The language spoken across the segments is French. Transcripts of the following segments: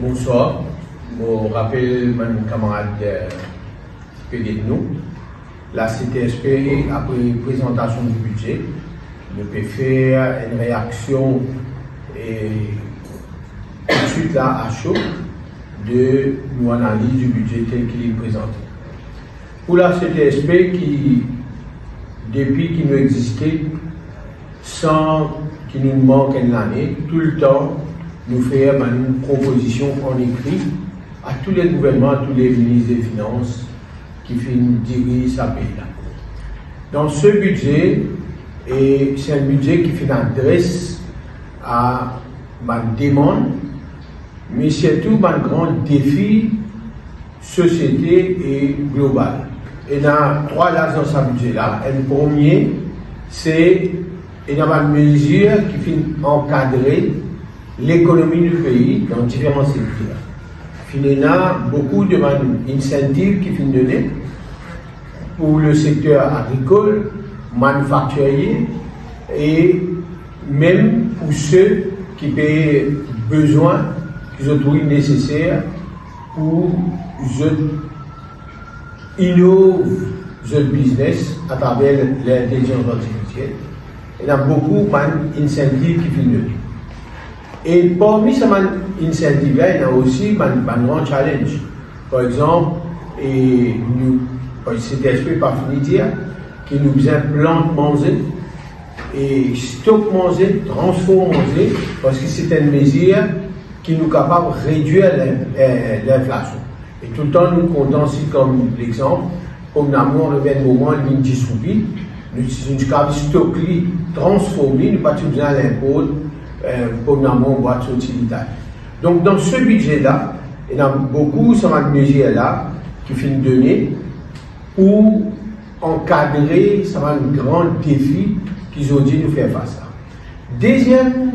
Bonsoir. Je rappelle mon camarade nous. La CTSP, après présentation du budget, nous peut faire une réaction et tout de suite là à chaud de nos analyses du budget tel qu'il est présenté. Pour la CTSP qui, depuis qu'il nous existait, sans qu'il nous manque une année, tout le temps, nous fait une proposition en écrit à tous les gouvernements, à tous les ministres des Finances qui dirigent sa pays là. Dans ce budget, et c'est un budget qui fait une adresse à ma demande, mais surtout un grand défi société et global. Et il y a trois axes dans ce budget-là. Le premier, c'est une mesure qui fait encadrer l'économie du pays dans différents secteurs. Il y a beaucoup d'incentives qui sont donnés pour le secteur agricole, manufacturier et même pour ceux qui ont besoin, qui ont trouvé nécessaire pour innover le business à travers l'intelligence artificielle. Il y a beaucoup d'incentives qui sont donnés. Et parmi ces incentives-là, il y a aussi un grand challenge. Par exemple, CTSP pas fini de dire qu'il nous besoin de plantes manger et stock manger, transform manger, parce que c'est une mesure qui nous est capable de réduire l'inflation. Et tout le temps, nous comptons aussi comme l'exemple, comme nous avons le moment de distribuer, nous sommes capables de stocker, transformer, nous pas besoin de l'impôt. Pour nous boîte utilitaire. Donc dans ce budget-là, il y a beaucoup de mesures-là qui sont données pour encadrer un grand défi qu'ils ont dit nous faire face à. Deuxième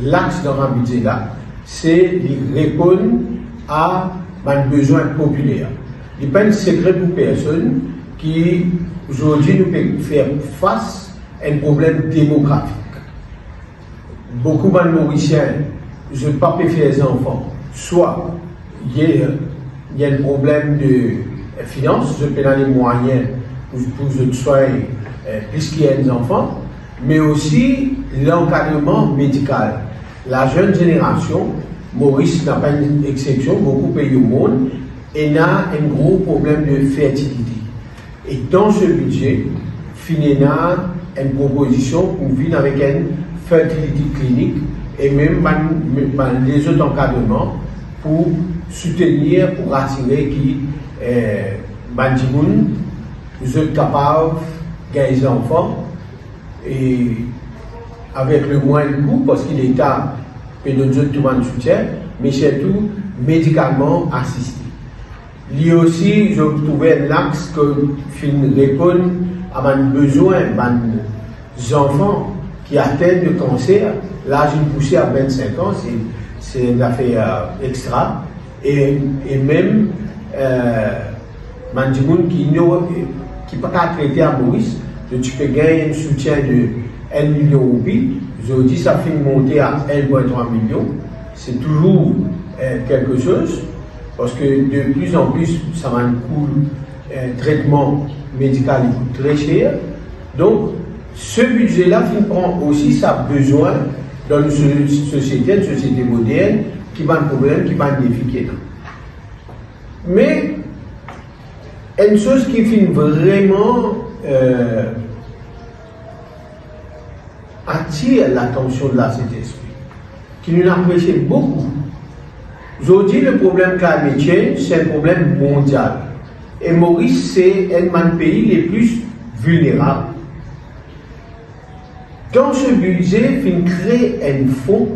l'axe dans un budget-là, c'est de répondre à un besoin populaire. Il n'est pas un secret pour personne qui aujourd'hui nous peut faire face à un problème démographique. Beaucoup de Mauriciens ne peuvent pas faire des enfants. Soit il y a un problème de finances, je peux donner les moyens pour que soyez plus qu'il y ait des enfants, mais aussi l'encadrement médical. La jeune génération, Maurice n'a pas une exception, beaucoup de pays au monde, et a un gros problème de fertilité. Et dans ce budget, FINENA a une proposition pour venir avec une fertilité clinique et même les autres encadrements pour soutenir, pour rassurer qui nous sommes capables de gagner des enfants et avec le moindre coût parce que l'État peut nous donner tout le soutien, mais surtout médicalement assisté. Il y a aussi, je trouvais un axe qui répond à un besoin des enfants qui atteignent le cancer. L'âge de pousser à 25 ans, c'est une affaire extra. Et même, qui ne peut pas traiter à Maurice, tu peux gagner un soutien de 1 million de roupies. Je dis ça fait monter à 1,3 million. C'est toujours quelque chose, parce que de plus en plus, ça va coûter un traitement médical il coûte très cher. Donc, ce budget-là prend aussi sa besoin dans une société moderne, qui va un problème, qui va un défi qui est là. Mais, une chose qui fait vraiment attire l'attention de la CTSP, qui nous apprécie beaucoup. Aujourd'hui, le problème climate change, c'est un problème mondial. Et Maurice, c'est un des pays les plus vulnérables. Dans ce budget, il crée un fonds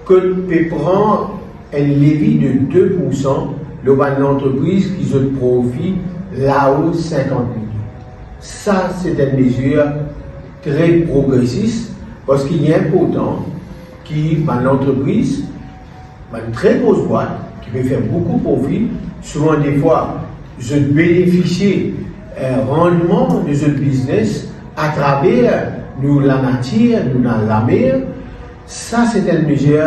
que peut prendre un levier de 2% de l'entreprise qui se profite là-haut 50 millions. Ça, c'est une mesure très progressiste parce qu'il y a important qui, l'entreprise, une très grosse boîte qui peut faire beaucoup de profit, souvent des fois, je bénéficie rendement de ce business à travers nous la nature, nous la mer. Ça, c'est une mesure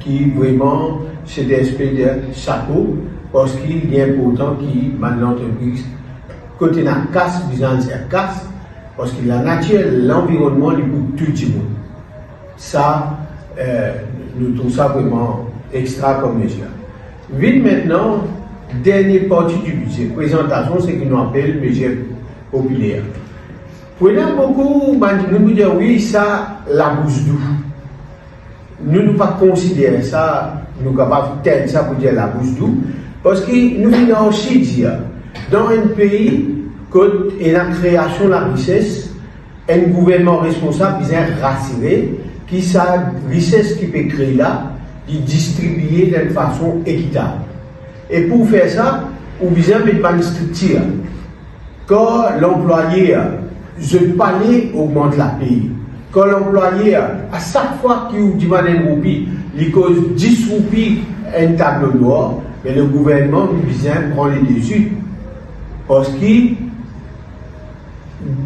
qui vraiment cet esprit de chapeau, parce qu'il y a important qui maintenant l'entreprise côté la casse, besoin de casse, parce que la nature, l'environnement, il pour tout le monde. Ça, nous trouvons ça vraiment extra comme mesure. Vite maintenant, dernière partie du budget, présentation, c'est ce que nous appelle mesure populaire. Prenons beaucoup, nous dire oui, ça, la bouche d'où. Nous ne pas considérer ça, nous sommes capables de tenir ça pour dire la bouche d'où, parce que nous venons aussi dire, dans un pays, quand il y a la création de la richesse, un gouvernement responsable vient rassurer que sa richesse qui peut créer là, il distribuer d'une façon équitable. Et pour faire ça, on besoin de une structure. Quand l'employé, je parlais, augmente la paye. Quand l'employé, à chaque fois qu'il demande une roupie, il cause 10 roupies un tableau noir, mais le gouvernement vient prendre les dessus. Parce que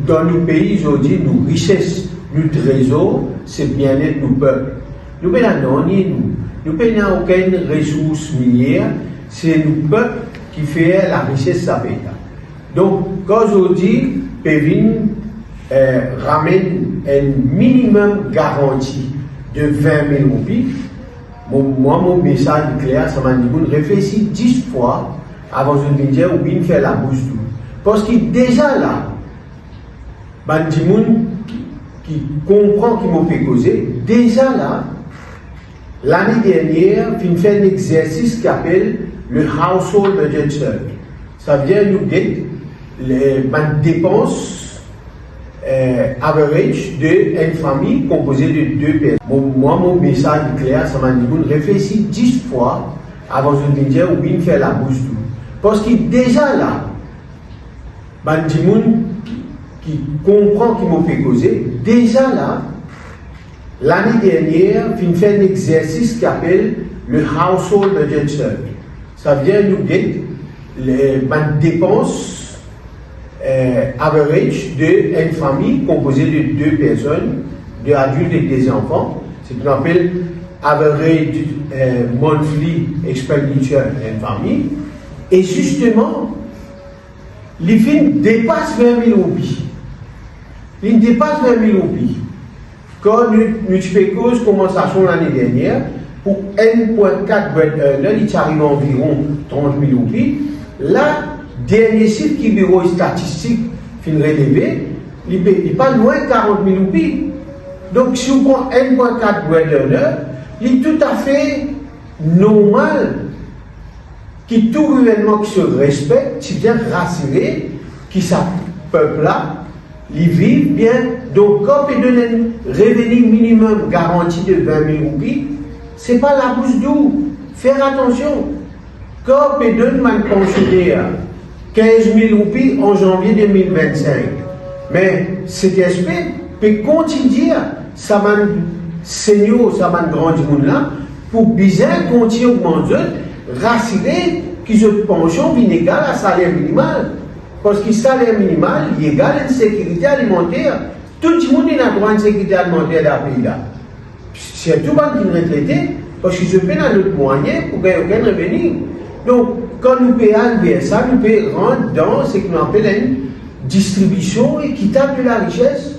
dans nos pays aujourd'hui, nos richesses, nos trésors, c'est bien-être nos peuples. Nous n'avons aucune ressource minière, c'est nos peuples qui fait la richesse de pays. Donc, quand aujourd'hui, Pévin ramène un minimum garanti de 20 000 roupies, mon message clair, ça m'a dit, réfléchis 10 fois avant de me dire ou bien faire la bouche d'où. Parce que déjà là, Bandimoun qui comprend qui m'a fait causer, déjà là, l'année dernière, il fait un exercice qui appelle le Household Budget Survey. Ça veut dire nous get les dépenses average d'une famille composée de 2 personnes. Moi, mon message clair, ça m'a dit, réfléchis 10 fois avant de me dire ou bien faire la bouche d'où. Parce que déjà là, Bandimoun qui comprend qui m'a fait causer, déjà là, l'année dernière, il fait un exercice qui appelle le Household Budget Survey. Ça veut dire nous get les dépenses average d'une famille composée de 2 personnes, 2 adultes et des enfants. C'est ce qu'on appelle average monthly expenditure d'une famille. Et justement, les films dépassent 20 000 roupies. Ils dépassent 20 000 roupies. Quand nous faisons commensation l'année dernière, pour 1,4 là, il arrive environ 30 000 roupies. Là, dernier site qui bureau statistique fin relevé, il n'est pas loin de 40 000 roupies. Donc, si on prend 1,4 là, il est tout à fait normal que tout gouvernement qui se respecte, qui vient rassurer, qui sa peuple-là, ils vivent bien. Donc, quand on donne un revenu minimum garanti de 20 000 roupies, ce n'est pas la bouche d'où. Faire attention. Quand on donne un pensionnaire 15 000 roupies en janvier 2025, mais cet aspect peut continuer, ça m'a senior, ça m'a grand monde là, pour bien continuer à augmenter, rassurer que ce pension est égal à salaire minimal. Parce que le salaire minimal est égal à une sécurité alimentaire. Tout le monde a droit à une sécurité alimentaire dans le pays là. C'est tout le monde qui est retraité, parce que je fais dans notre moyen pour gagner aucun revenu. Donc, quand nous payons bien ça, nous pouvons rentrer dans ce qu'on appelle une distribution équitable de la richesse.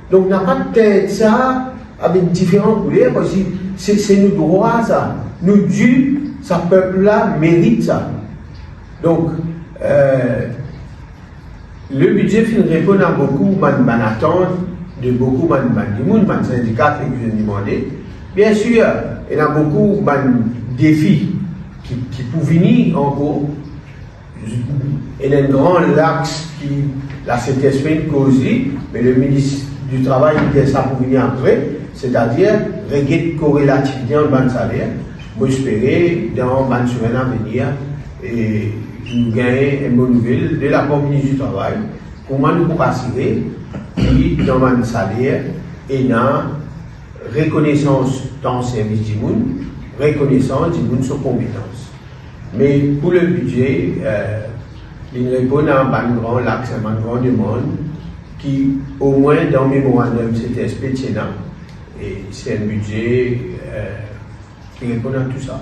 Donc, on n'a pas de tête ça avec différentes couleurs, parce que c'est nos droits, ça. Nos dûs, ce peuple-là mérite ça. Donc, le budget répond à beaucoup d'attentes de beaucoup de syndicats que je demandé. Bien sûr, il y a beaucoup de défis qui peuvent venir encore. Il y a un grand axe qui la CTSP cause, mais le ministre du Travail dit ça pour venir après, c'est-à-dire régler corrélativité en bas de salaire. Pour espérer dans la semaine à venir et nous gagner une bonne nouvelle de la ministre du Travail, comment nous pouvons assurer que dans le salaire et dans reconnaissance dans le service du monde, reconnaissance du monde sur compétence. Mais pour le budget, il répond à un grand axe, à une grande demande qui, au moins dans le mémorandum CTSP de Sénat, et c'est un budget qui répondent à tout ça.